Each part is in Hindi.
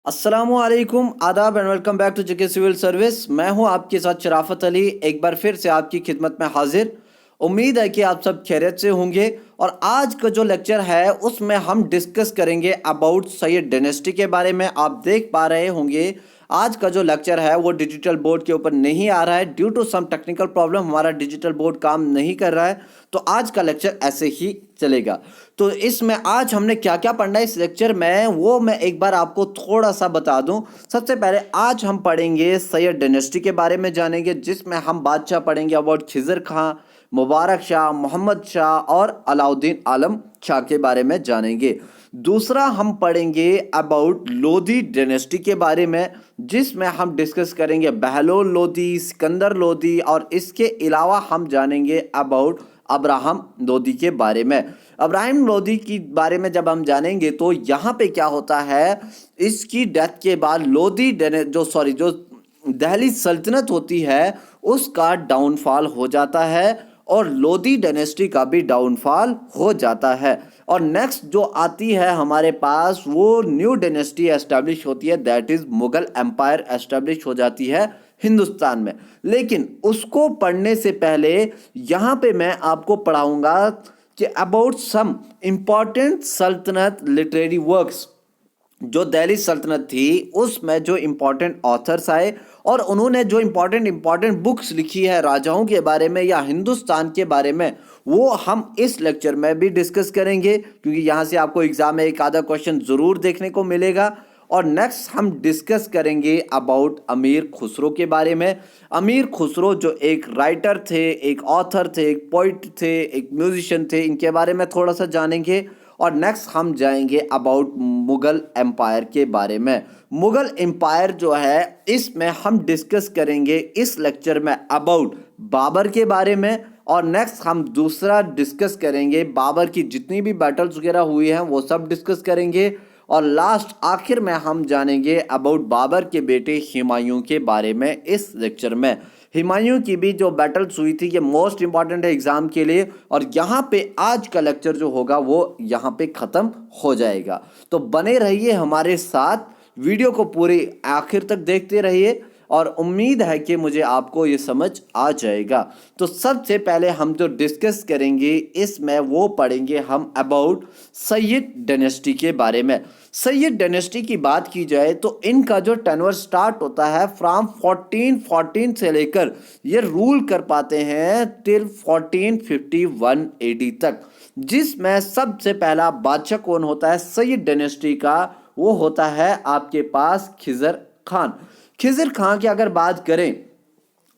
अस्सलामुअलैकुम, आदाब and welcome back to JK civil service. मैं हूं आपके साथ शराफत अली, एक बार फिर से आपकी खिदमत में हाजिर। उम्मीद है कि आप सब खैरियत से होंगे। और आज का जो लेक्चर है उसमें हम डिस्कस करेंगे अबाउट सैयद डायनेस्टी के बारे में। आप देख पा रहे होंगे आज का जो लेक्चर है वो डिजिटल बोर्ड के ऊपर नहीं आ रहा है, due to some technical problem हमारा डिजिटल बोर्ड काम नहीं कर रहा है, तो आज का लेक्चर ऐसे ही चलेगा। तो इसमें आज हमने क्या क्या पढ़ना है इस लेक्चर में वो मैं एक बार आपको थोड़ा सा बता दूं। सबसे पहले आज हम पढ़ेंगे सैयद डायनेस्टी के बारे में जानेंगे, जिसमें हम बादशाह पढ़ेंगे अबाउट खिजर खां, मुबारक शाह, मोहम्मद शाह और अलाउद्दीन आलम शाह के बारे में जानेंगे। दूसरा हम पढ़ेंगे अबाउट लोधी डायनेस्टी के बारे में, जिसमें हम डिस्कस करेंगे बहलोल लोधी, सिकंदर लोधी और इसके अलावा हम जानेंगे अबाउट अब्राहम लोधी के बारे में। अब्राहम लोधी के बारे में जब हम जानेंगे तो यहाँ पे क्या होता है, इसकी डेथ के बाद लोधी जो दिल्ली सल्तनत होती है उसका डाउनफॉल हो जाता है और लोधी डायनेस्टी का भी डाउनफॉल हो जाता है। और नेक्स्ट जो आती है हमारे पास वो न्यू डायनेस्टी एस्टेब्लिश होती है, that is Mughal empire establish हो जाती है हिंदुस्तान में। लेकिन उसको पढ़ने से पहले यहाँ पे मैं आपको पढ़ाऊंगा कि अबाउट सम इंपॉर्टेंट सल्तनत लिटरेरी वर्क्स। जो दिल्ली सल्तनत थी उसमें जो इंपॉर्टेंट ऑथर्स आए और उन्होंने जो इंपॉर्टेंट बुक्स लिखी है राजाओं के बारे में या हिंदुस्तान के बारे में, वो हम इस लेक्चर में भी डिस्कस करेंगे, क्योंकि यहाँ से आपको एग्जाम में एक आधा क्वेश्चन जरूर देखने को मिलेगा। और नेक्स्ट हम डिस्कस करेंगे अबाउट अमीर खुसरो के बारे में। अमीर खुसरो जो एक राइटर थे, एक ऑथर थे, एक पोइट थे, एक म्यूजिशियन थे, इनके बारे में थोड़ा सा जानेंगे। और नेक्स्ट हम जाएंगे अबाउट मुगल एम्पायर के बारे में। मुगल एम्पायर जो है इसमें हम डिस्कस करेंगे इस लेक्चर में अबाउट बाबर के बारे में। और नेक्स्ट हम दूसरा डिस्कस करेंगे बाबर की जितनी भी बैटल्स वगैरह हुई हैं वो सब डिस्कस करेंगे। और लास्ट आखिर में हम जानेंगे अबाउट बाबर के बेटे हुमायूं के बारे में इस लेक्चर में। हुमायूं की भी जो बैटल्स हुई थी ये मोस्ट इंपॉर्टेंट है एग्जाम के लिए। और यहाँ पे आज का लेक्चर जो होगा वो यहाँ पे खत्म हो जाएगा, तो बने रहिए हमारे साथ, वीडियो को पूरी आखिर तक देखते रहिए और उम्मीद है कि मुझे आपको ये समझ आ जाएगा। तो सबसे पहले हम जो डिस्कस करेंगे इसमें वो पढ़ेंगे हम अबाउट सैयद डायनेस्टी के बारे में। सैयद डायनेस्टी की बात की जाए तो इनका जो टेन्योर स्टार्ट होता है फ्रॉम 1414 से लेकर ये रूल कर पाते हैं टिल 1451 एडी तक, जिसमें सबसे पहला बादशाह कौन होता है सैयद डायनेस्टी का, वो होता है आपके पास खिजर खान। खिजर खान की अगर बात करें,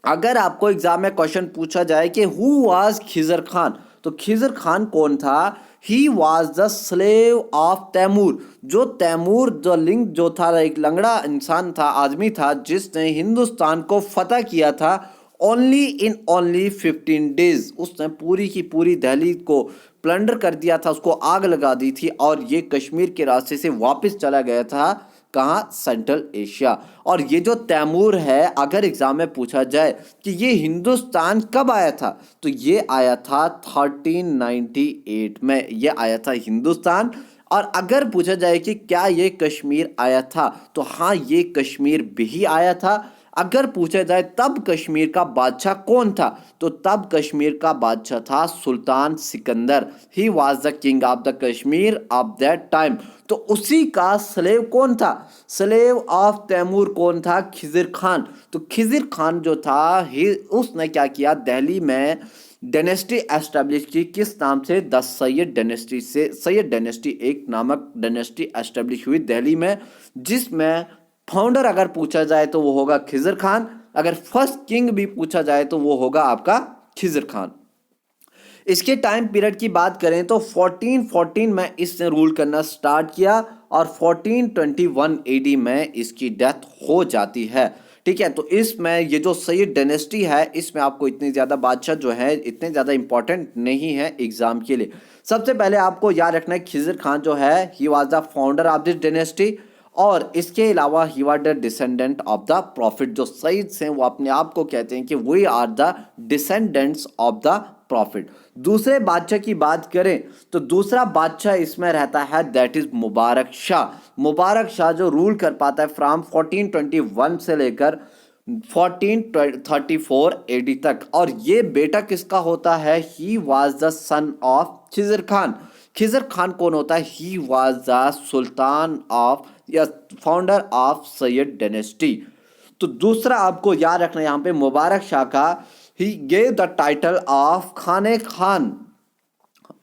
अगर आपको एग्जाम में क्वेश्चन पूछा जाए कि हु वाज खिजर खान, तो खिजर खान कौन था? He was the slave of Timur. जो तैमूर जो लिंग जो था, एक लंगड़ा इंसान था, आदमी था, जिसने हिंदुस्तान को फतह किया था ओनली इन ओनली 15 डेज। उसने पूरी की पूरी दिल्ली को प्लंडर कर दिया था, उसको आग लगा दी थी और ये कश्मीर के रास्ते से वापस चला गया था कहाँ? Central Asia. और ये जो तैमूर है अगर एग्जाम में पूछा जाए कि ये हिंदुस्तान कब आया था, तो ये आया था 1398 में, ये आया था हिंदुस्तान। और अगर पूछा जाए कि क्या ये कश्मीर आया था, तो हाँ ये कश्मीर भी आया था। अगर पूछा जाए तब कश्मीर का बादशाह कौन था, तो तब कश्मीर का बादशाह था Sultan Sikandar. He was the king of the Kashmir of that time. तो उसी का स्लेव कौन था? स्लेव ऑफ तैमूर कौन था? खिजर खान। तो खिजर खान जो था उसने क्या किया, दिल्ली में डायनेस्टी एस्टेब्लिश की, किस नाम से? द सैयद डायनेस्टी से। सैयद डायनेस्टी एक नामक डायनेस्टी एस्टेब्लिश हुई दिल्ली में, जिसमें फाउंडर अगर पूछा जाए तो वो होगा खिजर खान, अगर फर्स्ट किंग भी पूछा जाए तो वो होगा आपका खिजर खान। इसके टाइम पीरियड की बात करें तो 1414 में इसने रूल करना स्टार्ट किया और 1421 एडी में इसकी डेथ हो जाती है। ठीक है, तो इसमें ये जो सैयद डायनेस्टी है इसमें आपको इतने ज़्यादा बादशाह जो है इतने ज़्यादा इंपॉर्टेंट नहीं है एग्जाम के लिए। सबसे पहले आपको याद रखना है खिजर खान जो है ही was the founder of this dynasty. और इसके अलावा ही was the descendant of the profit. जो सईद हैं वो अपने आप को कहते हैं कि we are the descendants of the prophet. दूसरे बादशाह की बात करें तो दूसरा बादशाह इसमें रहता है दैट इज मुबारक शाह। मुबारक शाह जो रूल कर पाता है फ्रॉम 1421 से लेकर 1434 एडी तक। और ये बेटा किसका होता है? He was the son of Khizr Khan. Khizr Khan कौन होता है? He was the sultan of या फाउंडर ऑफ सैयद डायनेस्टी। तो दूसरा आपको याद रखना यहाँ पे मुबारक शाह का he gave the title of खाने खान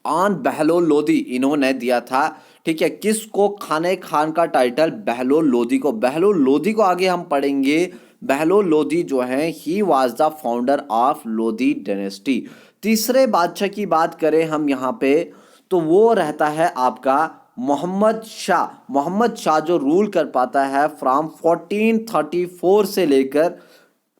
ऑन बहलोल लोदी, इन्होंने दिया था। ठीक है, किसको? खाने खान का टाइटल बहलोल लोदी को। बहलोल लोदी को आगे हम पढ़ेंगे। बहलोल लोदी जो है he was the founder of Lodi dynasty. तीसरे बादशाह की बात करें हम यहाँ पे तो वो रहता है आपका मोहम्मद शाह। मोहम्मद शाह जो रूल कर पाता है फ्रॉम 1434 से लेकर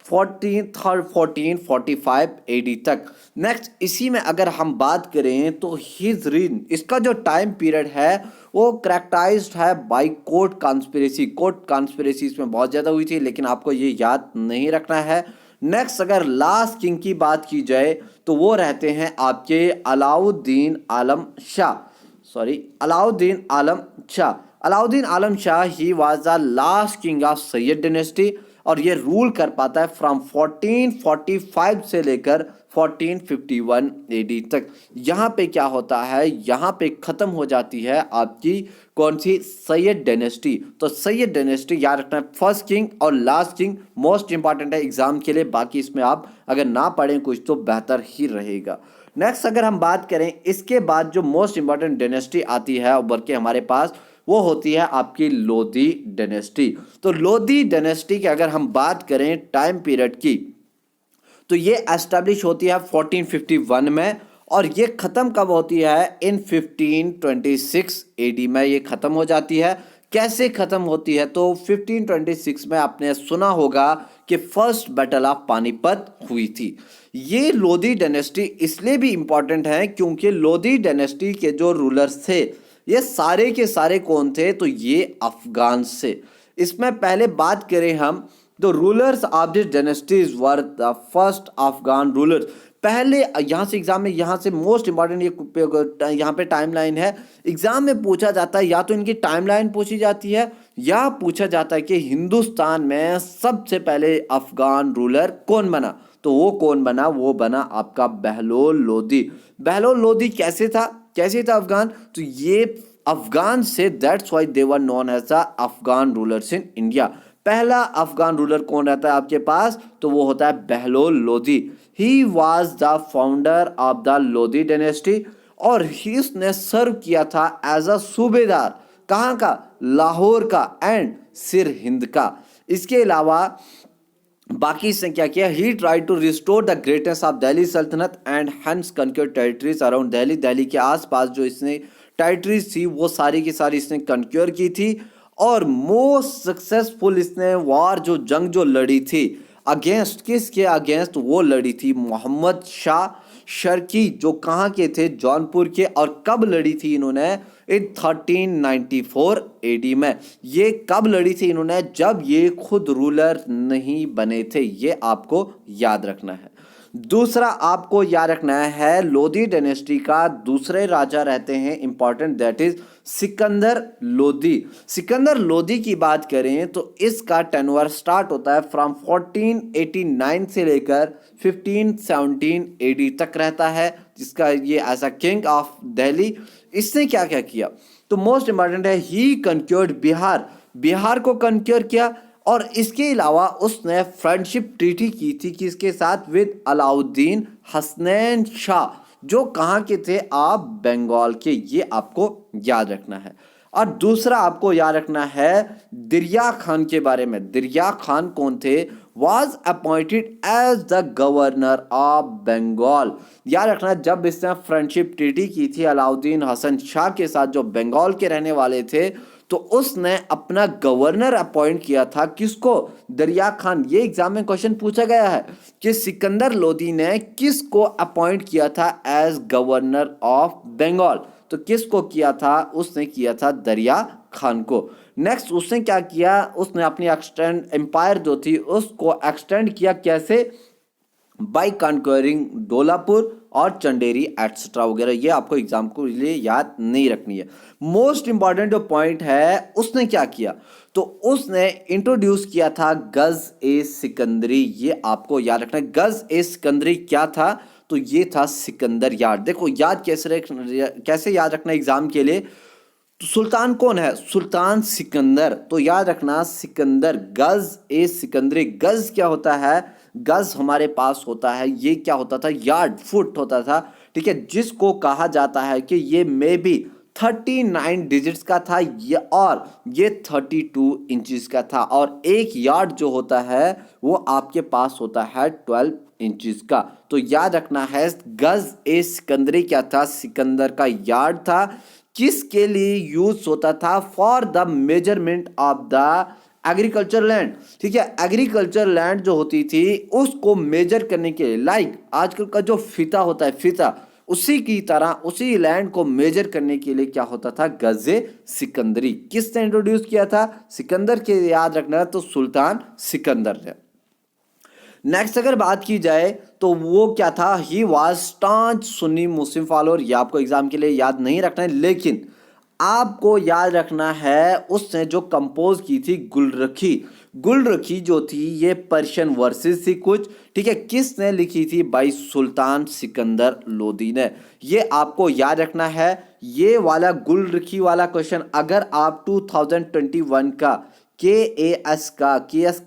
1445 एडी तक। नेक्स्ट इसी में अगर हम बात करें तो हिज रीन, इसका जो टाइम पीरियड है वो करेक्टराइज्ड है by court conspiracy. Court conspiracy इसमें बहुत ज़्यादा हुई थी, लेकिन आपको ये याद नहीं रखना है। नेक्स्ट अगर लास्ट किंग की बात की जाए तो वो रहते हैं आपके Alauddin Alam Shah. Alauddin Alam Shah. Alauddin Alam Shah he was the last king of Sayyid dynasty और ये रूल कर पाता है फ्रॉम 1445 से लेकर 1451 एडी तक। यहाँ पे क्या होता है? यहाँ पे खत्म हो जाती है आपकी कौन सी? सैयद डायनेस्टी। तो सैयद डायनेस्टी याद रखना है, फर्स्ट किंग और लास्ट किंग मोस्ट इंपॉर्टेंट है एग्जाम के लिए। बाकी इसमें आप अगर ना पढ़ें कुछ तो बेहतर ही रहेगा। नेक्स्ट अगर हम बात करें इसके बाद जो मोस्ट इंपॉर्टेंट डायनेस्टी आती है उभर के हमारे पास, वो होती है आपकी लोधी डायनेस्टी। तो लोधी डायनेस्टी की अगर हम बात करें टाइम पीरियड की तो ये एस्टेब्लिश होती है 1451 में और ये ख़त्म कब होती है? इन 1526 एडी में ये ख़त्म हो जाती है। कैसे ख़त्म होती है? तो 1526 में आपने सुना होगा कि फर्स्ट बैटल ऑफ पानीपत हुई थी। ये लोधी डायनेस्टी इसलिए भी इंपॉर्टेंट है क्योंकि लोधी डायनेस्टी के जो रूलर्स थे ये सारे के सारे कौन थे? तो ये अफगान से। इसमें पहले बात करें हम तो rulers of this dynasties were the first Afghan rulers. पहले यहाँ से एग्जाम में यहाँ से मोस्ट इंपॉर्टेंट ये यहाँ पे टाइमलाइन है। एग्जाम में पूछा जाता है या तो इनकी टाइमलाइन पूछी जाती है या पूछा जाता है कि हिंदुस्तान में सबसे पहले अफगान रूलर कौन बना। तो वो कौन बना? वो बना आपका बहलोल लोदी। बहलोल लोदी कैसे था? अफगान? तो ये अफगान से, that's why they were known as the Afghan rulers in India. पहला अफगान रूलर कौन रहता है आपके पास? तो वो होता है बहलोल लोदी। ही was the founder of the Lodhi dynasty और इसने सर्व किया था एज अ सूबेदार। कहाँ का? लाहौर का एंड सिर हिंद का। इसके अलावा बाकी इसने क्या किया? He try to restore the greatness of Delhi Saltanat and hence conquer territories around Delhi. Delhi के आसपास जो इसने टेरिटरीज थी वो सारी की सारी इसने कनक्योर की थी। और मोस्ट सक्सेसफुल इसने वार जो जंग जो लड़ी थी अगेंस्ट, किसके अगेंस्ट? वो लड़ी थी मोहम्मद शाह शर्की जो कहाँ के थे? जौनपुर के। और कब लड़ी थी इन्होंने? इन 1394 एडी में। ये कब लड़ी थी इन्होंने? जब ये खुद रूलर नहीं बने थे। ये आपको याद रखना है। दूसरा आपको याद रखना है लोधी डायनेस्टी का दूसरे राजा रहते हैं important, that is Sikandar Lodhi. Sikandar Lodhi की बात करें तो इसका टेन्योर स्टार्ट होता है फ्रॉम 1489 से लेकर 1517 एडी तक रहता है, जिसका ये as a king of Delhi. इसने क्या क्या किया? तो मोस्ट इंपॉर्टेंट है ही कनक्योर्ड बिहार। बिहार को कनक्योर किया और इसके अलावा उसने फ्रेंडशिप ट्रीटी की थी किसके साथ? विद अलाउद्दीन हसनैन शाह जो कहाँ के थे? आप बंगाल के। ये आपको याद रखना है। और दूसरा आपको याद रखना है दरिया खान के बारे में। दरिया खान कौन थे? was appointed as the governor of Bengal. याद रखना जब इसने फ्रेंडशिप ट्रीटी की थी अलाउद्दीन हसन शाह के साथ जो बंगाल के रहने वाले थे, तो उसने अपना गवर्नर अपॉइंट किया था। किसको? दरिया खान। ये एग्जाम में क्वेश्चन पूछा गया है कि सिकंदर लोधी ने किसको अपॉइंट किया था एज गवर्नर ऑफ बंगाल। तो किसको किया था? उसने किया था दरिया खान को। नेक्स्ट उसने क्या किया? उसने अपनी एक्सटेंड एम्पायर जो थी उसको एक्सटेंड किया। कैसे? बाय कॉन्क्वरिंग डोलापुर और चंडेरी एटसेट्रा वगैरह, ये आपको एग्जाम को लिए याद नहीं रखनी है। मोस्ट इंपॉर्टेंट जो पॉइंट है, उसने क्या किया, तो उसने इंट्रोड्यूस किया था गज ए सिकंदरी। ये आपको याद रखना है। गज ए सिकंदरी क्या था, तो ये था सिकंदर यार्ड। देखो याद कैसे याद रखना एग्जाम के लिए, तो सुल्तान कौन है, सुल्तान सिकंदर। तो याद रखना सिकंदर, गज ए सिकंदरी। गज क्या होता है, गज हमारे पास होता है, ये क्या होता था, यार्ड, फुट होता था, ठीक है, जिसको कहा जाता है कि ये मे बी 39 डिजिट्स का था, ये 32 इंचेस का था। और एक यार्ड जो होता है वो आपके पास होता है 12 इंचेस का। तो याद रखना है गज ए सिकंदरी क्या था, सिकंदर का यार्ड था। किसके लिए यूज होता था, for the measurement of the agriculture land, ठीक है, एग्रीकल्चर लैंड जो होती थी उसको मेजर करने के लिए, लाइक आजकल का जो फीता होता है, फीता, उसी की तरह उसी लैंड को मेजर करने के लिए क्या होता था, गजे सिकंदरी। किसने इंट्रोड्यूस किया था, सिकंदर के, याद रखना तो सुल्तान सिकंदर ने। नेक्स्ट अगर बात की जाए तो वो क्या था, he was staunch Sunni Muslim follower. ये आपको एग्जाम के लिए याद नहीं रखना है, लेकिन आपको याद रखना है उसने जो कंपोज की थी गुलरखी। गुलरखी जो थी ये पर्शियन वर्सेस थी कुछ, ठीक है, किसने लिखी थी, भाई सुल्तान सिकंदर लोदी ने। ये आपको याद रखना है। ये वाला गुलरखी वाला क्वेश्चन अगर आप 2021 का के एस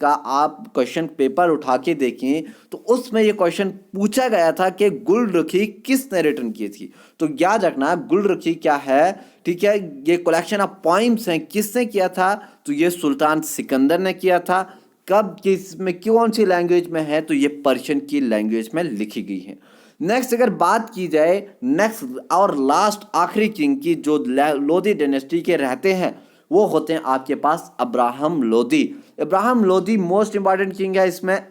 का आप क्वेश्चन पेपर उठा के देखें तो उसमें ये क्वेश्चन पूछा गया था कि गुलरखी किसने रिटर्न की थी। तो याद रखना गुलरखी क्या है, ठीक है, ये कलेक्शन ऑफ पॉइम्स हैं, किसने किया था, तो ये सुल्तान सिकंदर ने किया था। कब, किस में, कौन सी लैंग्वेज में है, तो ये पर्शियन की लैंग्वेज में लिखी गई है। नेक्स्ट अगर बात की जाए, नेक्स्ट और लास्ट आखिरी किंग की जो लोधी डायनेस्टी के रहते हैं वो होते हैं आपके पास Abraham Lodi. Abraham Lodi most important king है, इसमें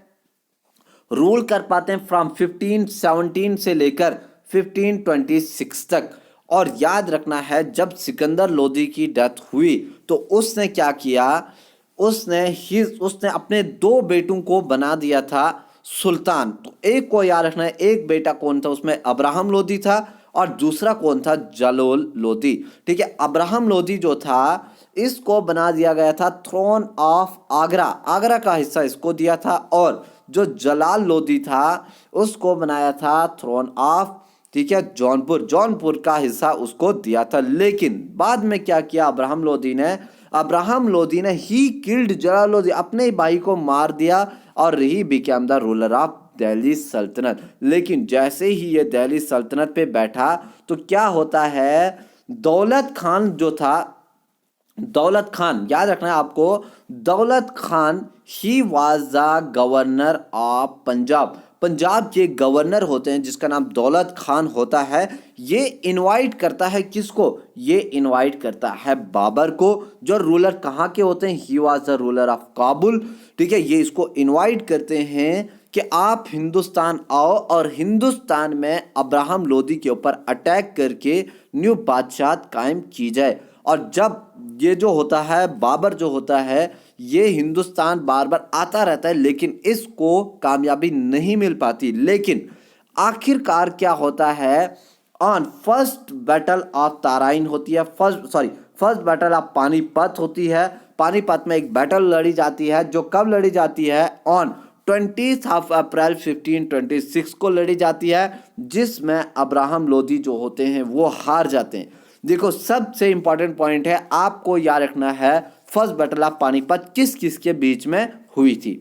रूल कर पाते हैं फ्रॉम 1517 से लेकर 1526 तक। और याद रखना है जब सिकंदर लोधी की डेथ हुई तो उसने क्या किया, उसने अपने 2 बेटों को बना दिया था सुल्तान। तो एक को याद रखना है, एक बेटा कौन था, उसमें अब्राहम लोधी था और दूसरा कौन था, जलोल लोधी, ठीक है। अब्राहम लोधी जो था इसको बना दिया गया था थ्रोन ऑफ आगरा, आगरा का हिस्सा इसको दिया था, और जो जलाल लोधी था उसको बनाया था थ्रोन ऑफ, ठीक है, जौनपुर का हिस्सा उसको दिया था। लेकिन बाद में क्या किया अब्राहम लोधी ने ही किल्ड जलाल लोधी, अपने भाई को मार दिया और he became the ruler of Delhi सल्तनत। लेकिन जैसे ही ये दिल्ली सल्तनत पे बैठा तो क्या होता है, दौलत खान जो था, दौलत खान याद रखना है आपको, दौलत खान ही was the governor of Punjab. Punjab के गवर्नर होते हैं जिसका नाम दौलत खान होता है। ये इनवाइट करता है किसको, ये इनवाइट करता है बाबर को, जो रूलर कहाँ के होते हैं, ही was the ruler of Kabul, ठीक है। ये इसको इनवाइट करते हैं कि आप हिंदुस्तान आओ और हिंदुस्तान में अब्राहम लोधी के ऊपर अटैक करके न्यू बादशाह कायम की जाए। और जब ये जो होता है बाबर जो होता है ये हिंदुस्तान बार बार आता रहता है लेकिन इसको कामयाबी नहीं मिल पाती। लेकिन आखिरकार क्या होता है, ऑन फर्स्ट बैटल ऑफ ताराइन होती है, फर्स्ट बैटल ऑफ पानीपत होती है। पानीपत में एक बैटल लड़ी जाती है जो कब लड़ी जाती है, ऑन 20 अप्रैल 1526 को लड़ी जाती है, जिसमें अब्राहम लोधी जो होते हैं वो हार जाते हैं। देखो सबसे इंपॉर्टेंट पॉइंट है, आपको याद रखना है फर्स्ट बैटल ऑफ पानीपत किस किस के बीच में हुई थी।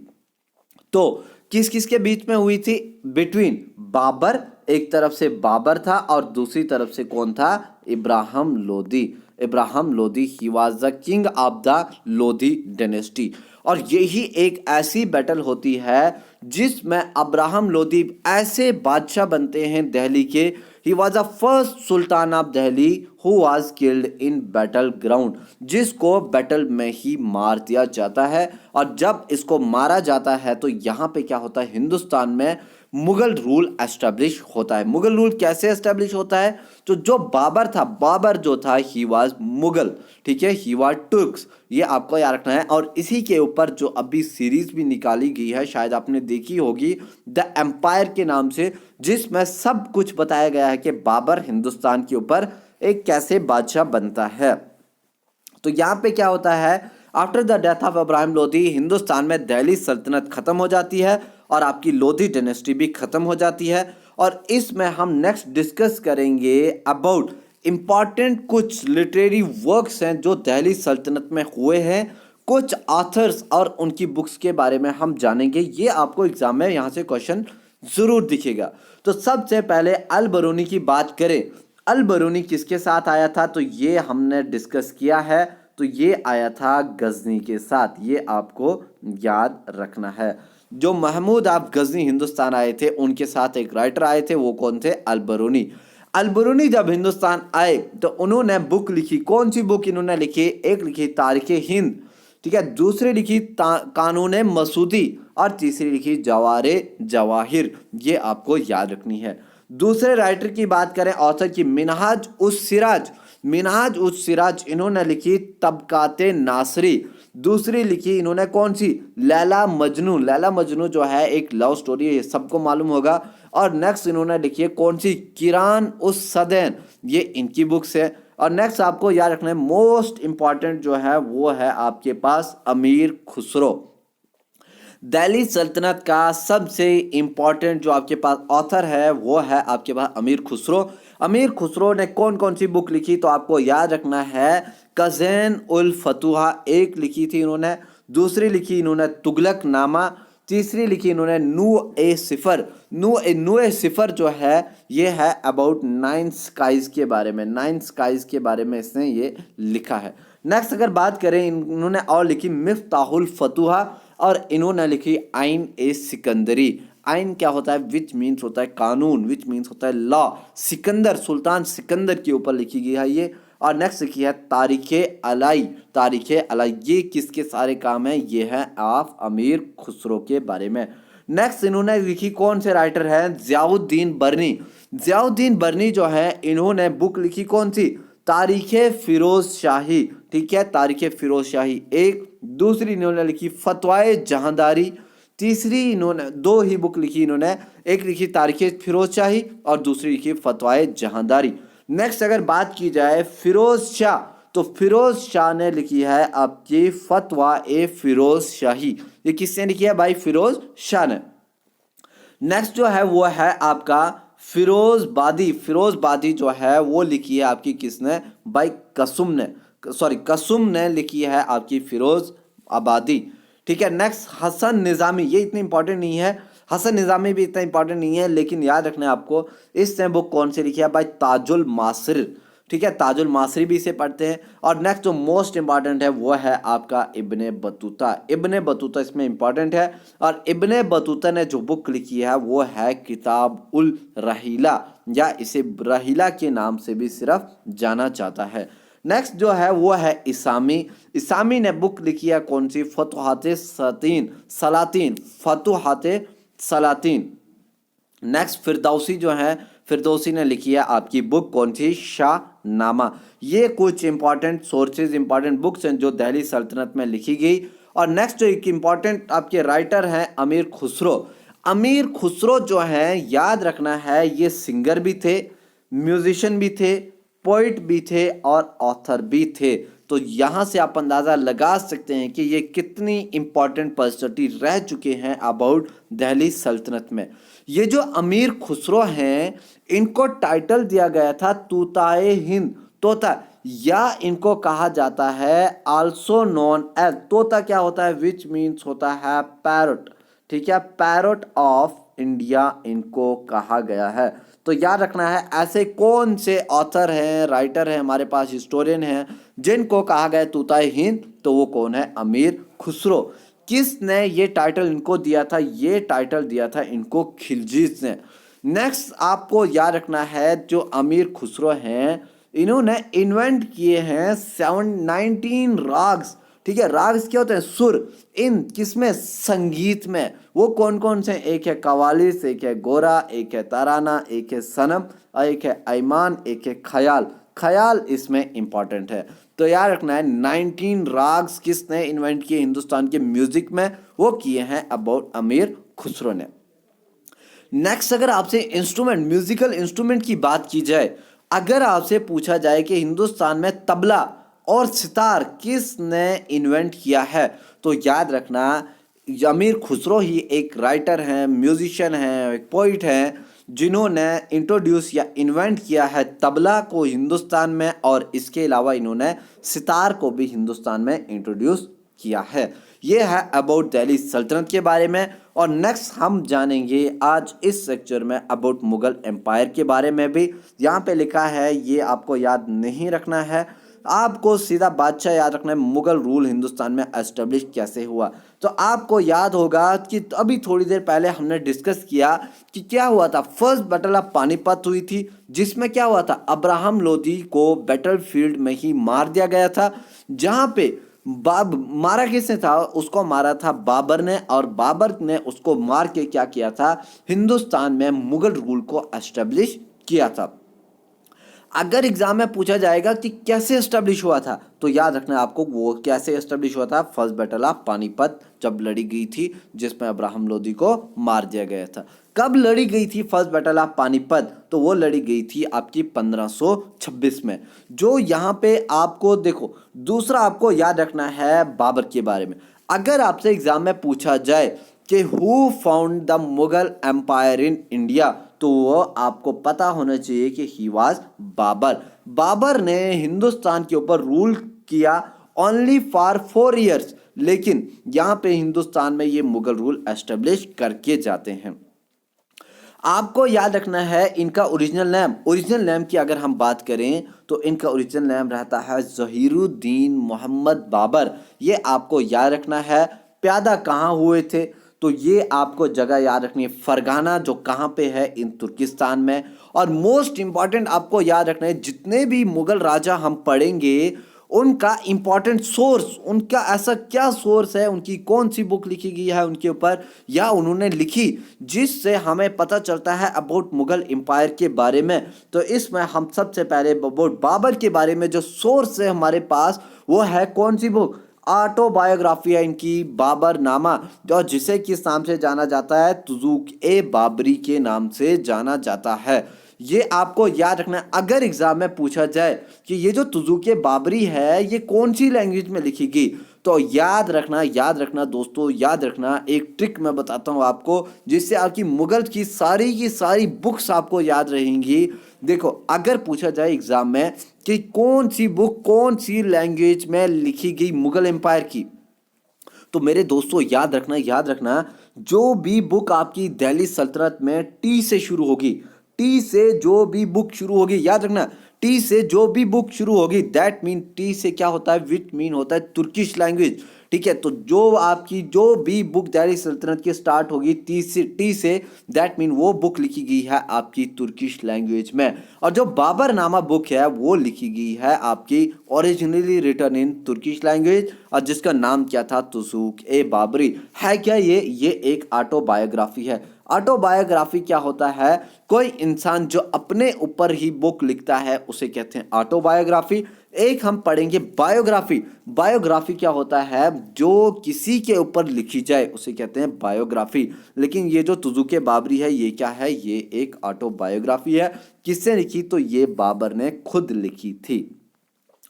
तो किस किस के बीच में हुई थी, बिटवीन बाबर, एक तरफ से बाबर था और दूसरी तरफ से कौन था, इब्राहिम लोधी। ही was the king of the Lodhi dynasty. और यही एक ऐसी बैटल होती है जिसमें अब्राहम लोधी ऐसे बादशाह बनते हैं दिल्ली के, he was the first Sultan of Delhi who was killed in battle ground, जिसको बैटल में ही मार दिया जाता है। और जब इसको मारा जाता है तो यहाँ पे क्या होता है, हिंदुस्तान में मुगल रूल एस्टेब्लिश होता है। मुगल रूल कैसे एस्टेब्लिश होता है? तो जो बाबर था, बाबर जो था ही वाज मुगल, ठीक है, ही वाज तुर्क्स, ये आपको याद रखना है। और इसी के ऊपर जो अभी सीरीज भी निकाली गई है, शायद आपने देखी होगी, द एम्पायर के नाम से, जिसमें सब कुछ बताया गया है कि बाबर हिंदुस्तान के ऊपर एक कैसे बादशाह बनता है। तो यहाँ पे क्या होता है, after the death of Ibrahim Lodhi Hindustan में दिल्ली सल्तनत खत्म हो जाती है और आपकी लोधी डायनेस्टी भी खत्म हो जाती है। और इसमें हम नेक्स्ट डिस्कस करेंगे अबाउट इंपॉर्टेंट कुछ लिटरेरी वर्क्स हैं जो दिल्ली सल्तनत में हुए हैं, कुछ ऑथर्स और उनकी बुक्स के बारे में हम जानेंगे। ये आपको एग्जाम में यहाँ से क्वेश्चन जरूर दिखेगा। तो सबसे पहले अल बरूनी की बात करें, अल बरूनी किसके साथ आया था? तो ये हमने डिस्कस किया है, तो ये आया था गजनी के साथ, ये आपको याद रखना है। जो महमूद ऑफ गजनी हिंदुस्तान आए थे उनके साथ एक राइटर आए थे, वो कौन थे? अल बरूनी। अल बरूनी जब हिंदुस्तान आए तो उन्होंने बुक लिखी, कौन सी बुक इन्होंने लिखी? एक लिखी तारीख हिंद, ठीक है, दूसरी लिखी कानून मसूदी और तीसरी लिखी जवारे जवाहिर, ये आपको याद रखनी है। दूसरे राइटर की बात करें, ऑथर की, मिनहाज उस सिराज, मिनहाज उस सिराज इन्होंने लिखी तबकाते नासरी। दूसरी लिखी इन्होंने कौन सी? लैला मजनू, लैला मजनू जो है एक लव स्टोरी है, ये सबको मालूम होगा। और नेक्स्ट इन्होंने लिखी है कौन सी? किरान उस सदैन, ये इनकी बुक्स है। और नेक्स्ट आपको याद रखना है, मोस्ट इंपॉर्टेंट जो है वो है आपके पास अमीर खुसरो। दिल्ली सल्तनत का सबसे इंपॉर्टेंट जो आपके पास ऑथर है वो है आपके पास अमीर खुसरो। अमीर खुसरो ने कौन कौन सी बुक लिखी? तो आपको याद रखना है कज़ैन उल फतुहा एक लिखी थी इन्होंने, दूसरी लिखी इन्होंने तुगलक नामा, तीसरी लिखी इन्होंने नू ए सिफर। नू ए सिफर जो है ये है अबाउट 9 स्काइज के बारे में, 9 स्काइज के बारे में इसने ये लिखा है। नेक्स्ट अगर बात करें, इन्होंने और लिखी मिफ्ताहुल फतुहा और इन्होंने लिखी आइन ए सिकंदरी। आइन क्या होता है? विच मीन्स होता है कानून, विच मीन्स होता है लॉ। सिकंदर, सुल्तान सिकंदर के ऊपर लिखी गई है ये। और नेक्स्ट लिखी है तारीखे अलाई, तारीखे अलाई, ये किसके सारे काम है? ये है आप अमीर खुसरो के बारे में। नेक्स्ट इन्होंने लिखी कौन से राइटर हैं? जियाउद्दीन बर्नी। जियाउद्दीन बर्नी जो है इन्होंने बुक लिखी कौन सी? तारीखे फिरोज शाही, ठीक है, तारीखे फिरोज शाही एक। दूसरी इन्होंने लिखी फतवाए जहांदारी। तीसरी इन्होंने दो ही बुक लिखी इन्होंने, एक लिखी तारीखे फिरोज शाही और दूसरी लिखी फतवाए जहांदारी। नेक्स्ट अगर बात की जाए फिरोज शाह, तो फिरोज शाह ने लिखी है आपकी फतवा ए फिरोज शाही। ये किसने लिखी है भाई? फिरोज शाह ने। नेक्स्ट जो है वो है आपका फिरोजबादी। फिरोजबादी जो है वो लिखी है आपकी किसने? भाई कसुम ने, सॉरी कसुम ने लिखी है आपकी फिरोज आबादी, ठीक है। नेक्स्ट हसन निज़ामी, ये इतनी इंपॉर्टेंट नहीं है, हसन निज़ामी भी इतना इंपॉर्टेंट नहीं है, लेकिन याद रखना है आपको इसने बुक कौन सी लिखी है भाई? ताजुल मासिर, ठीक है, ताजुल मासरी भी इसे पढ़ते हैं। और नेक्स्ट जो मोस्ट इंपॉर्टेंट है वो है आपका इब्ने बतूता। इब्ने बतूता इसमें इंपॉर्टेंट है। और इब्ने बतूता ने जो बुक लिखी है वो है किताब उल रहीला, या इसे रहीला के नाम से भी सिर्फ जाना जाता है। नेक्स्ट जो है वो है इसामी। इसामी ने बुक लिखी है कौन सी? फतुहाते सलातीन, फतुहाते सलातीन। नेक्स्ट फिरदौसी जो है, फिरदौसी ने लिखी है आपकी बुक कौन सी? शाहनामा। ये कुछ इंपॉर्टेंट सोर्सेज, इंपॉर्टेंट बुक्स हैं जो दिल्ली सल्तनत में लिखी गई। और नेक्स्ट जो एक इंपॉर्टेंट आपके राइटर हैं अमीर खुसरो। अमीर खुसरो जो है याद रखना है ये सिंगर भी थे, म्यूजिशियन भी थे, पोइट भी थे और ऑथर भी थे। तो यहाँ से आप अंदाज़ा लगा सकते हैं कि ये कितनी इंपॉर्टेंट पर्सनालिटी रह चुके हैं अबाउट दिल्ली सल्तनत में। ये जो अमीर खुसरो हैं इनको टाइटल दिया गया था तूताए हिंद, तोता, या इनको कहा जाता है आल्सो नोन एज, तोता क्या होता है? विच मीन्स होता है पैरट, ठीक है, पैरट ऑफ इंडिया इनको कहा गया है। तो याद रखना है ऐसे कौन से ऑथर हैं, राइटर हैं हमारे पास, हिस्टोरियन हैं जिनको कहा गया तूताए हिंद, तो वो कौन है? अमीर खुसरो। किसने ये टाइटल इनको दिया था? ये टाइटल दिया था इनको खिलजीज ने। नेक्स्ट आपको याद रखना है जो अमीर खुसरो हैं इन्होंने इन्वेंट किए हैं 19 राग्स, ठीक है, राग क्या होते हैं? सुर। इन किसमें? संगीत में। वो कौन कौन से? एक है कवालिस, एक है गोरा, एक है तराना, एक है सनम और एक है ऐमान, एक है ख्याल। ख्याल इसमें इंपॉर्टेंट है। तो याद रखना है 19 राग्स किसने इन्वेंट किए हिंदुस्तान के म्यूजिक में? वो किए हैं अबाउट अमीर खुसरो ने। नेक्स्ट, अगर आपसे इंस्ट्रूमेंट, म्यूजिकल इंस्ट्रूमेंट की बात की जाए, अगर आपसे पूछा जाए कि हिंदुस्तान में तबला और सितार किसने इन्वेंट किया है, तो याद रखना अमीर खुसरो ही एक राइटर हैं, म्यूजिशियन हैं, एक पोइट हैं, जिन्होंने इंट्रोड्यूस या इन्वेंट किया है तबला को हिंदुस्तान में, और इसके अलावा इन्होंने सितार को भी हिंदुस्तान में इंट्रोड्यूस किया है। ये है अबाउट दिल्ली सल्तनत के बारे में। और नेक्स्ट हम जानेंगे आज इस लेक्चर में अबाउट मुगल एम्पायर के बारे में भी। यहाँ पे लिखा है, ये आपको याद नहीं रखना है, आपको सीधा बादशाह याद रखना है। मुगल रूल हिंदुस्तान में एस्टेब्लिश कैसे हुआ? तो आपको याद होगा कि अभी थोड़ी देर पहले हमने डिस्कस किया कि क्या हुआ था। फर्स्ट बैटल ऑफ पानीपत हुई थी, जिसमें क्या हुआ था? अब्राहम लोदी को बैटलफील्ड में ही मार दिया गया था। जहां पे मारा किसने था? उसको मारा था बाबर ने, और बाबर ने उसको मार के क्या किया था? हिंदुस्तान में मुगल रूल को एस्टेब्लिश किया था। अगर एग्जाम में पूछा जाएगा कि कैसे एस्टेब्लिश हुआ था, तो याद रखना आपको वो कैसे एस्टेब्लिश हुआ था। फर्स्ट बैटल ऑफ पानीपत जब लड़ी गई थी, जिसमें अब्राहम लोदी को मार दिया गया था। कब लड़ी गई थी फर्स्ट बैटल ऑफ पानीपत? तो वो लड़ी गई थी आपकी 1526 में। जो यहाँ पे आपको देखो, दूसरा आपको याद रखना है बाबर के बारे में। अगर आपसे एग्जाम में पूछा जाए कि who found the Mughal empire in India, तो वो आपको पता होना चाहिए कि ही वाज बाबर। बाबर ने हिंदुस्तान के ऊपर रूल किया ओनली फॉर 4 ईयर्स, लेकिन यहाँ पे हिंदुस्तान में ये मुगल रूल एस्टेब्लिश करके जाते हैं। आपको याद रखना है इनका ओरिजिनल नेम की अगर हम बात करें, तो इनका ओरिजिनल नेम रहता है जहीरुद्दीन मोहम्मद बाबर। ये आपको याद रखना है। पैदा कहाँ हुए थे? तो ये आपको जगह याद रखनी है, फरगाना, जो कहाँ पे है? इन तुर्किस्तान में। और मोस्ट इंपॉर्टेंट आपको याद रखना है, जितने भी मुगल राजा हम पढ़ेंगे उनका इंपॉर्टेंट सोर्स, उनका ऐसा क्या सोर्स है, उनकी कौन सी बुक लिखी गई है उनके ऊपर, या उन्होंने लिखी, जिससे हमें पता चलता है अबाउट मुगल एम्पायर के बारे में। तो इसमें हम सबसे पहले अबाउट बाबर के बारे में जो सोर्स है हमारे पास, वो है कौन सी बुक? ऑटोबायोग्राफी है इनकी, बाबर नामा, जो जिसे किस नाम से जाना जाता है? तुजूक ए बाबरी के नाम से जाना जाता है। ये आपको याद रखना है। अगर एग्जाम में पूछा जाए कि ये जो तुजूक ए बाबरी है ये कौन सी लैंग्वेज में लिखी गई, तो याद रखना दोस्तों, याद रखना। एक ट्रिक मैं बताता हूँ आपको, जिससे आपकी मुगल की सारी बुक्स आपको याद रहेंगी। देखो, अगर पूछा जाए एग्जाम में कि कौन सी बुक कौन सी लैंग्वेज में लिखी गई मुगल एम्पायर की, तो मेरे दोस्तों याद रखना जो भी बुक आपकी दिल्ली सल्तनत में टी से शुरू होगी, टी से जो भी बुक शुरू होगी, याद रखना टी से जो भी बुक शुरू होगी, दैट मीन टी से क्या होता है? विच मीन होता है तुर्किश लैंग्वेज। ठीक है, तो जो आपकी जो भी बुक दिल्ली सल्तनत की स्टार्ट होगी टी से दैट मीन वो बुक लिखी गई है आपकी तुर्किश लैंग्वेज में। और जो बाबर नामा बुक है वो लिखी गई है आपकी originally written in Turkish language, और जिसका नाम क्या था? तुजूक ए बाबरी। है क्या ये एक ऑटोबायोग्राफी है। ऑटोबायोग्राफी क्या होता है? कोई इंसान जो अपने ऊपर ही बुक लिखता है उसे कहते हैं ऑटोबायोग्राफी। एक हम पढ़ेंगे बायोग्राफी। बायोग्राफी क्या होता है? जो किसी के ऊपर लिखी जाए उसे कहते हैं बायोग्राफी। लेकिन ये जो तुजूक बाबरी है ये क्या है? ये एक ऑटोबायोग्राफी है। किसने लिखी? तो ये बाबर ने खुद लिखी थी।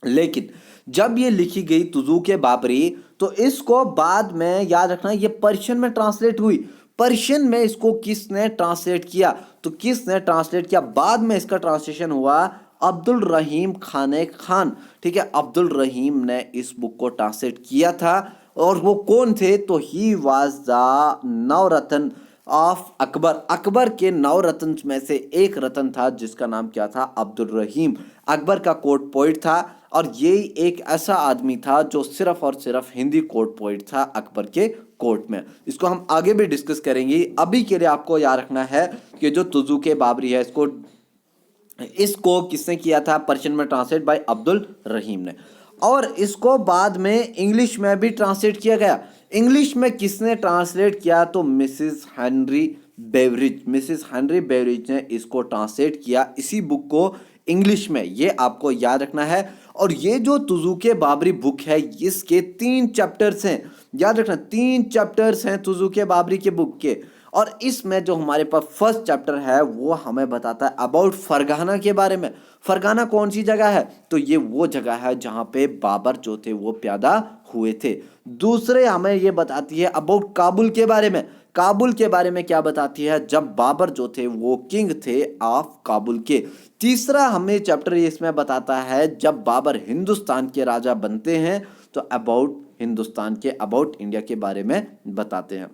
लेकिन जब ये लिखी गई तुजूक बाबरी, तो इसको बाद में याद रखना ये पर्शियन में ट्रांसलेट हुई। पर्शियन में इसको किसने ट्रांसलेट किया? तो किसने ट्रांसलेट किया? बाद में इसका ट्रांसलेशन हुआ अब्दुल रहीम खान। ठीक है, अब्दुल रहीम ने इस बुक को ट्रांसलेट किया था। और वो कौन थे? तो ही was the Navratna of Akbar. Akbar के 9 रत्न में से एक रत्न था जिसका नाम क्या था? अब्दुल रहीम। अकबर का कोर्ट पोइट था, और ये एक ऐसा आदमी था जो सिर्फ और सिर्फ हिंदी कोर्ट पोइट था अकबर के कोर्ट में। इसको हम आगे भी डिस्कस करेंगे। अभी के लिए आपको याद रखना है कि जो तुजूक बाबरी है इसको किसने किया था? पर्शियन में ट्रांसलेट बाय अब्दुल रहीम ने। और इसको बाद में इंग्लिश में भी ट्रांसलेट किया गया। इंग्लिश में किसने ट्रांसलेट किया? तो Mrs Henry Beveridge, Mrs Henry Beveridge ने इसको ट्रांसलेट किया, इसी बुक को इंग्लिश में। ये आपको याद रखना है। और ये जो तुजुके बाबरी बुक है, इसके 3 चैप्टर्स हैं, याद रखना 3 चैप्टर्स हैं तुजुके बाबरी के बुक के। और इसमें जो हमारे पास फर्स्ट चैप्टर है वो हमें बताता है अबाउट फरगाना के बारे में। फरगाना कौन सी जगह है? तो ये वो जगह है जहां पे बाबर जो थे वो पैदा हुए थे। दूसरे हमें ये बताती है अबाउट काबुल के बारे में। काबुल के बारे में क्या बताती है? जब बाबर जो थे वो किंग थे ऑफ काबुल के। तीसरा हमें चैप्टर इसमें बताता है जब बाबर हिंदुस्तान के राजा बनते हैं, तो अबाउट हिंदुस्तान के, अबाउट इंडिया के बारे में बताते हैं।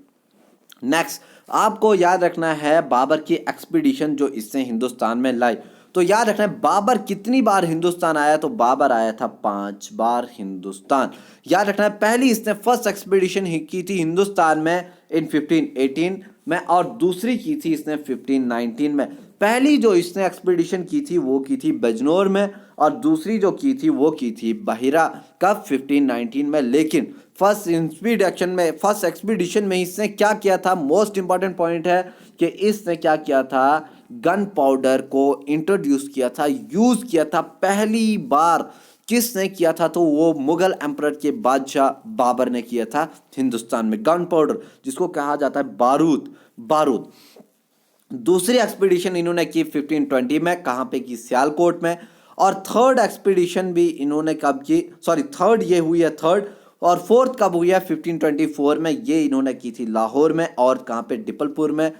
नेक्स्ट आपको याद रखना है बाबर की एक्सपीडिशन जो इससे हिंदुस्तान में लाई। तो याद रखना है बाबर कितनी बार हिंदुस्तान आया? तो बाबर आया था 5 बार हिंदुस्तान। याद रखना है पहली इसने फर्स्ट एक्सपीडिशन ही की थी हिंदुस्तान में इन 1518 में, और दूसरी की थी इसने 1519 में। पहली जो इसने एक्सपीडिशन की थी वो की थी बिजनौर में, और दूसरी जो की थी वो की थी बहिरा, कब? 1519 में। लेकिन फर्स्ट एक्सपीडिशन में इसने क्या किया था? मोस्ट इंपॉर्टेंट पॉइंट है कि इसने क्या किया था? गन पाउडर को इंट्रोड्यूस किया था, यूज किया था पहली बार। किसने किया था? तो वो मुगल एम्परर के बादशाह बाबर ने किया था हिंदुस्तान में गन पाउडर, जिसको कहा जाता है बारूद। दूसरी एक्सपीडिशन इन्होंने की 1520 में, कहां पे की? सियालकोट में। और थर्ड एक्सपीडिशन भी इन्होंने कब की? थर्ड ये हुई है थर्ड। और फोर्थ कब हुई है? 1524 में। ये इन्होंने की थी लाहौर में, और कहां पे? डिपलपुर में।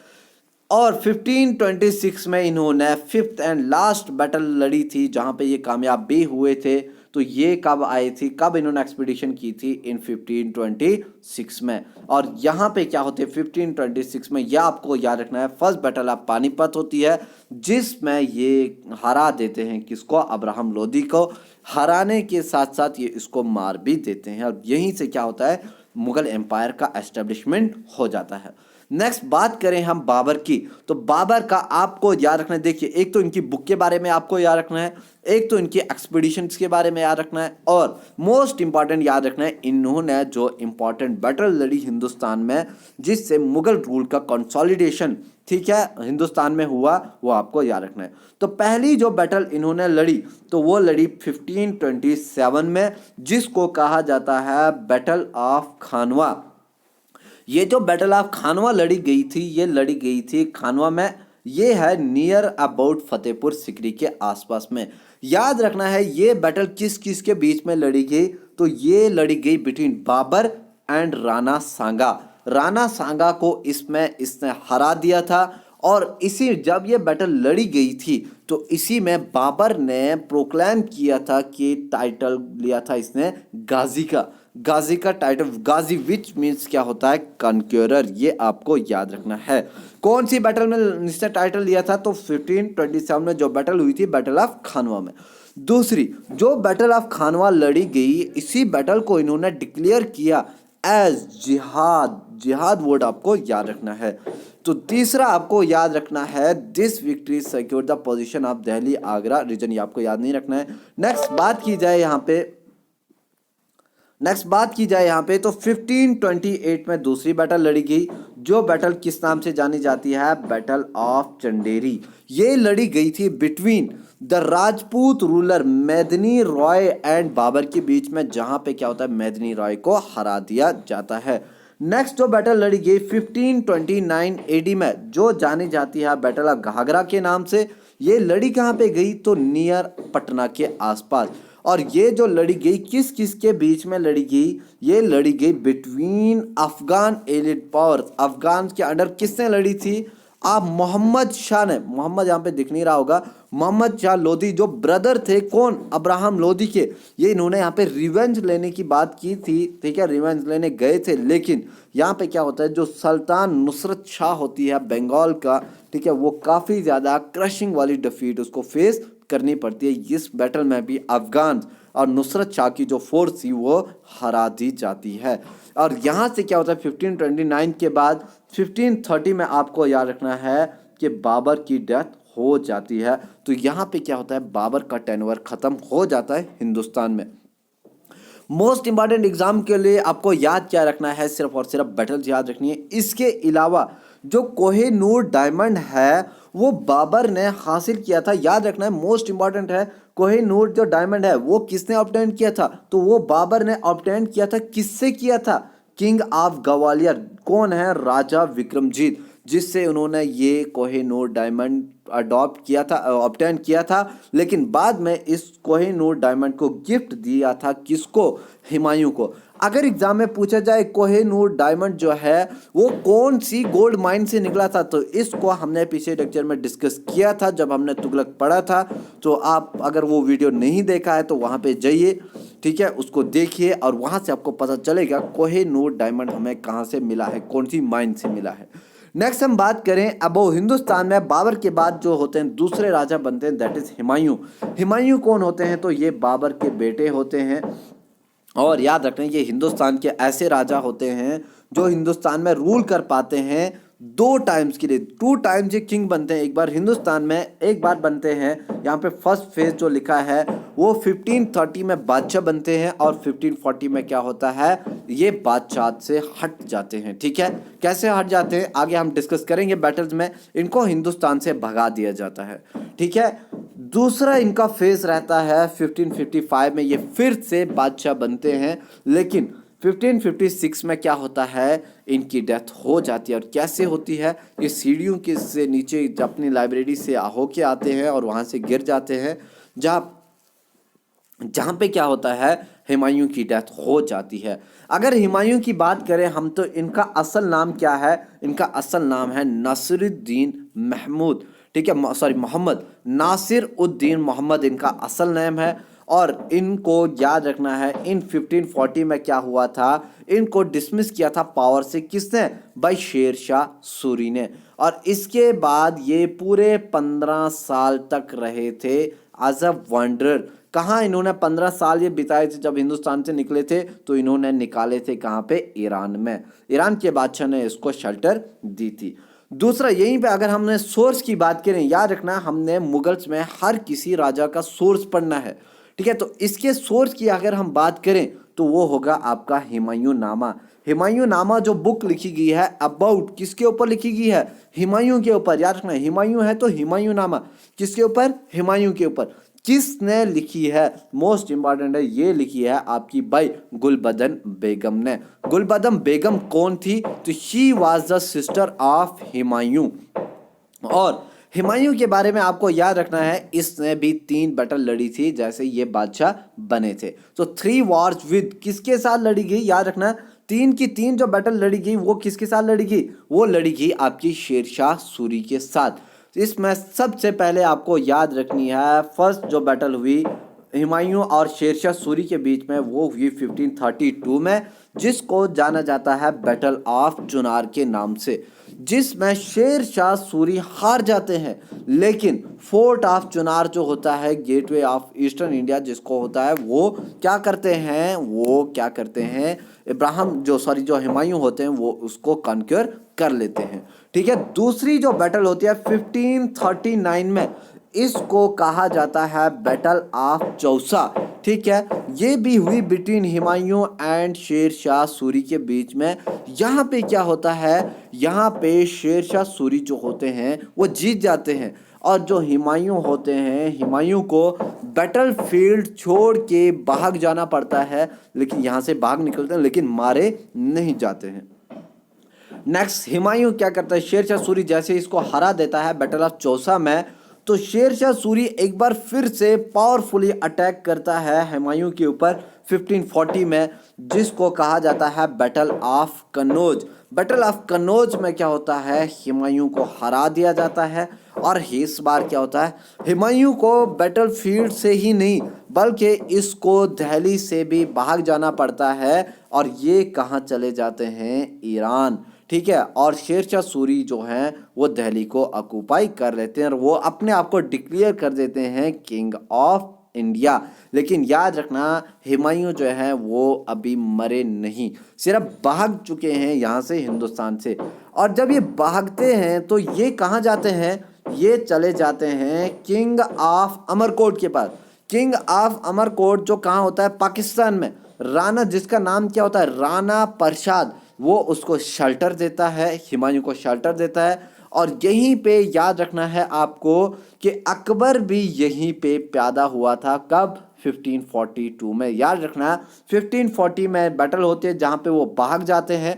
और 1526 में इन्होंने फिफ्थ एंड लास्ट बैटल लड़ी थी, जहां पे ये कामयाब भी हुए थे। तो ये कब आई थी? कब इन्होंने एक्सपीडिशन की थी? इन 1526 में। और यहाँ पे क्या होते हैं 1526 में? यह आपको याद रखना है फर्स्ट बैटल ऑफ पानीपत होती है, जिसमें ये हरा देते हैं किसको? अब्राहम लोदी को। हराने के साथ साथ ये इसको मार भी देते हैं, और यहीं से क्या होता है? मुगल एम्पायर का एस्टेब्लिशमेंट हो जाता है। नेक्स्ट बात करें हम बाबर की, तो बाबर का आपको याद रखना है, देखिए एक तो इनकी बुक के बारे में आपको याद रखना है, एक तो इनकी एक्सपीडिशंस के बारे में याद रखना है, और मोस्ट इंपॉर्टेंट याद रखना है इन्होंने जो इंपॉर्टेंट बैटल लड़ी हिंदुस्तान में, जिससे मुगल रूल का कंसोलिडेशन, ठीक है, हिंदुस्तान में हुआ, वो आपको याद रखना है। तो पहली जो बैटल इन्होंने लड़ी तो वो लड़ी 1527 में, जिसको कहा जाता है बैटल ऑफ खानवा। ये जो बैटल ऑफ खानवा लड़ी गई थी, ये लड़ी गई थी खानवा में, ये है नियर अबाउट फतेहपुर सिकरी के आसपास में। याद रखना है ये बैटल किस किस के बीच में लड़ी गई? तो ये लड़ी गई बिटवीन बाबर एंड राणा सांगा। राणा सांगा को इसमें इसने हरा दिया था, और इसी जब ये बैटल लड़ी गई थी तो इसी में बाबर ने प्रोक्लेम किया था कि टाइटल लिया था इसने गाजी का टाइटल, गाजी विच मीन्स क्या होता है? कॉन्क्यूरर। ये आपको याद रखना है। कौन सी बैटल में इसने टाइटल लिया था? तो 1527 में जो बैटल हुई थी, बैटल ऑफ खानवा में। दूसरी जो बैटल ऑफ खानवा लड़ी गई, इसी बैटल को इन्होंने डिक्लेयर किया एज जिहाद वर्ड आपको याद रखना है। तो तीसरा आपको याद रखना है this victory secured the position of Delhi Agra region, ये आपको याद नहीं रखना है। नेक्स्ट बात की जाए यहाँ पे तो 1528 में दूसरी बैटल लड़ी गई, जो बैटल किस नाम से जानी जाती है? Battle of Chanderi. ये लड़ी गई थी between the Rajput ruler Medini Roy and Babar के बीच में, जहां पे क्या होता है? मेदिनी रॉय को हरा दिया जाता है। नेक्स्ट जो बैटल लड़ी गई 1529 एडी में, जो जानी जाती है बैटल ऑफ घाघरा के नाम से। ये लड़ी कहां पे गई? तो नियर पटना के आसपास। और ये जो लड़ी गई किस किस के बीच में लड़ी गई? ये लड़ी गई between Afghan elite power. Afghan के अंडर किसने लड़ी थी? आप मोहम्मद शाह ने, मोहम्मद यहाँ पे दिख नहीं रहा होगा, मोहम्मद शाह लोधी, जो ब्रदर थे कौन? अब्राहम लोधी के। ये इन्होंने यहाँ पे रिवेंज लेने की बात की थी, ठीक है, रिवेंज लेने गए थे। लेकिन यहाँ पे क्या होता है, जो सुल्तान नुसरत शाह होती है बंगाल का, ठीक है, वो काफ़ी ज़्यादा क्रशिंग वाली डिफीट उसको फेस करनी पड़ती है। इस बैटल में भी अफगान और नुसरत शाह की जो फोर्स थी वो हरा दी जाती है। और यहाँ से क्या होता है 1529 के बाद 1530 में आपको याद रखना है कि बाबर की डेथ हो जाती है। तो यहाँ पे क्या होता है? बाबर का टेनवर ख़त्म हो जाता है हिंदुस्तान में। मोस्ट इंपॉर्टेंट एग्जाम के लिए आपको याद क्या रखना है, सिर्फ और सिर्फ बैटल्स याद रखनी है। इसके अलावा जो कोहिनूर डायमंड है वो बाबर ने हासिल किया था, याद रखना है, मोस्ट इंपॉर्टेंट है। कोहिनूर जो डायमंड है वो किसने ऑब्टेन किया था, तो वो बाबर ने ऑब्टेन किया था। किससे किया था, किंग ऑफ ग्वालियर, कौन है, राजा विक्रमजीत, जिससे उन्होंने ये कोहिनूर डायमंड अडॉप्ट किया था, ऑब्टेन किया था। लेकिन बाद में इस कोहिनूर डायमंड को गिफ्ट दिया था किसको, हुमायूं को। अगर एग्जाम में पूछा जाए कोहिनूर डायमंड जो है वो कौन सी गोल्ड माइन से निकला था, तो इसको हमने पिछले लेक्चर में डिस्कस किया था जब हमने तुगलक पढ़ा था। तो आप अगर वो वीडियो नहीं देखा है तो वहां पे जाइए, ठीक है, उसको देखिए और वहां से आपको पता चलेगा कोहिनूर डायमंड हमें कहां से मिला है, कौन सी माइन से मिला है। नेक्स्ट हम बात करें, अब वो हिंदुस्तान में बाबर के बाद जो होते हैं दूसरे राजा बनते हैं, दैट इज हुमायूं। हुमायूं कौन होते हैं, तो ये बाबर के बेटे होते हैं। और याद रखना ये हिंदुस्तान के ऐसे राजा होते हैं जो हिंदुस्तान में रूल कर पाते हैं 2 टाइम्स के लिए, 2 टाइम्स ये किंग बनते हैं। एक बार हिंदुस्तान में एक बार बनते हैं, यहाँ पे फर्स्ट फेज जो लिखा है वो 1530 में बादशाह बनते हैं और 1540 में क्या होता है, ये बादशाह से हट जाते हैं। ठीक है, कैसे हट जाते हैं आगे हम डिस्कस करेंगे बैटल्स में। इनको हिंदुस्तान से भगा दिया जाता है। ठीक है, दूसरा इनका फेज रहता है 1555 में, ये फिर से बादशाह बनते हैं। लेकिन 1556 में क्या होता है, इनकी डेथ हो जाती है। और कैसे होती है, ये सीढ़ियों के से नीचे अपनी लाइब्रेरी से होके आते हैं और वहाँ से गिर जाते हैं, जहाँ पे क्या होता है, हुमायूं की डेथ हो जाती है। अगर हुमायूं की बात करें हम तो इनका असल नाम क्या है, इनका असल नाम है नासिरुद्दीन महमूद। ठीक है, सॉरी, मोहम्मद नासिर उद्दीन मोहम्मद इनका असल नेम है। और इनको याद रखना है, इन 1540 में क्या हुआ था, इनको डिसमिस किया था पावर से, किसने, भाई शेर शाह सूरी ने। और इसके बाद ये पूरे 15 साल तक रहे थे एज अ वंडरर। कहाँ इन्होंने 15 साल ये बिताए थे, जब हिंदुस्तान से निकले थे तो इन्होंने निकाले थे कहाँ पे, ईरान में। ईरान के बादशाह ने इसको शेल्टर दी थी। दूसरा, यहीं पे अगर हमने सोर्स की बात करें, याद रखना हमने मुगल्स में हर किसी राजा का सोर्स पढ़ना है। ठीक है, तो इसके सोर्स की अगर हम बात करें तो वो होगा आपका हुमायूं नामा। हुमायूं नामा जो बुक लिखी गई है अबाउट किसके ऊपर लिखी गई है, हुमायूं के ऊपर। याद रखना हुमायूं है तो हुमायूं नामा किसके ऊपर, हुमायूं के ऊपर। किसने लिखी है, मोस्ट इंपॉर्टेंट है, ये लिखी है आपकी भाई गुलबदन बेगम ने। गुलबदन बेगम कौन थी, तो she was the sister of Humayun. और हुमायूं के बारे में आपको याद रखना है, इसने भी 3 बैटल लड़ी थी जैसे ये बादशाह बने थे। तो 3 वॉर्स विद किसके साथ लड़ी गई, याद रखना 3 की 3 जो बैटल लड़ी गई वो किसके साथ लड़ी गई, वो लड़ी गई आपकी शेरशाह सूरी के साथ। इसमें सबसे पहले आपको याद रखनी है, फर्स्ट जो बैटल हुई हुमायूं और शेरशाह सूरी के बीच में वो हुई 1532 में, जिसको जाना जाता है बैटल ऑफ चुनार के नाम से, जिसमें शेर शाह सूरी हार जाते हैं। लेकिन फोर्ट ऑफ चुनार जो होता है, गेटवे ऑफ ईस्टर्न इंडिया जिसको होता है, वो क्या करते हैं, इब्राहिम जो हुमायूं होते हैं वो उसको कॉन्क्योर कर लेते हैं। ठीक है, दूसरी जो बैटल होती है 1539 में, इसको कहा जाता है बैटल ऑफ चौसा। ठीक है, ये भी हुई बिटवीन हुमायूं एंड शेर शाह सूरी के बीच में। यहाँ पे क्या होता है, यहाँ पे शेर शाह सूरी जो होते हैं वो जीत जाते हैं, और जो हुमायूं होते हैं, हुमायूं को बैटल फील्ड छोड़ के भाग जाना पड़ता है। लेकिन यहाँ से भाग निकलते हैं लेकिन मारे नहीं जाते हैं। नेक्स्ट, हुमायूं क्या करता है, शेर शाह सूरी जैसे इसको हरा देता है बैटल ऑफ चौसा में, तो शेर शाह सूरी एक बार फिर से पावरफुली अटैक करता है हुमायूं के ऊपर 1540 में, जिसको कहा जाता है battle of Kannauj. Battle of Kannauj में क्या होता है, हुमायूं को हरा दिया जाता है। और इस बार क्या होता है, हुमायूं को बैटल फील्ड से ही नहीं बल्कि इसको दिल्ली से भी भाग जाना पड़ता है, और ये कहाँ चले जाते हैं, ईरान। ठीक है, और शेरशाह सूरी जो हैं वो दिल्ली को ऑक्यूपाई कर लेते हैं और वो अपने आप को डिक्लेयर कर देते हैं किंग ऑफ इंडिया। लेकिन याद रखना हुमायूं जो है वो अभी मरे नहीं, सिर्फ भाग चुके हैं यहाँ से, हिंदुस्तान से। और जब ये भागते हैं तो ये कहाँ जाते हैं, ये चले जाते हैं किंग ऑफ अमरकोट के पास। किंग ऑफ अमरकोट जो कहाँ होता है, पाकिस्तान में, राणा, जिसका नाम क्या होता है, राणा प्रसाद, वो उसको शेल्टर देता है, हुमायूं को शेल्टर देता है। और यहीं पे याद रखना है आपको कि अकबर भी यहीं पे पैदा हुआ था। कब? 1542 में। याद रखना है 1540 में बैटल होती है जहां पे वो भाग जाते हैं,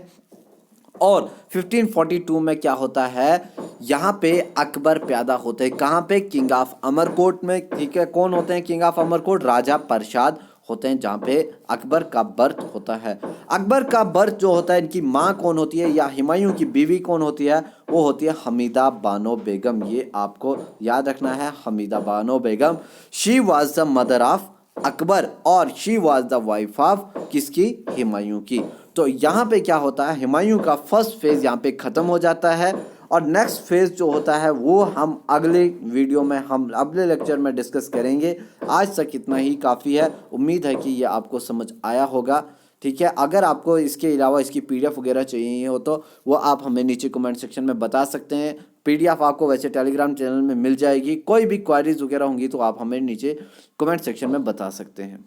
और 1542 में क्या होता है, यहाँ पे अकबर पैदा होते हैं। कहाँ पे? किंग ऑफ अमरकोट में। ठीक है, कौन होते हैं किंग ऑफ अमरकोट? राजा प्रसाद होते हैं, जहाँ पे अकबर का बर्थ होता है। अकबर का बर्थ जो होता है, इनकी माँ कौन होती है या हुमायूं की बीवी कौन होती है? वो होती है हमीदा बानो बेगम। ये आपको याद रखना है, Hamida Bano Begum. She was the mother of Akbar और she was the wife of किसकी? हुमायूं की। तो यहाँ पे क्या होता है, हुमायूं का फर्स्ट फेज यहाँ पे खत्म हो जाता है, और नेक्स्ट फेज जो होता है वो हम अगले वीडियो में, हम अगले लेक्चर में डिस्कस करेंगे। आज तक इतना ही काफ़ी है। उम्मीद है कि ये आपको समझ आया होगा। ठीक है, अगर आपको इसके अलावा इसकी पीडीएफ वगैरह चाहिए हो तो वो आप हमें नीचे कमेंट सेक्शन में बता सकते हैं। पीडीएफ आपको वैसे टेलीग्राम चैनल में मिल जाएगी। कोई भी क्वारीज वगैरह होंगी तो आप हमें नीचे कमेंट सेक्शन में बता सकते हैं।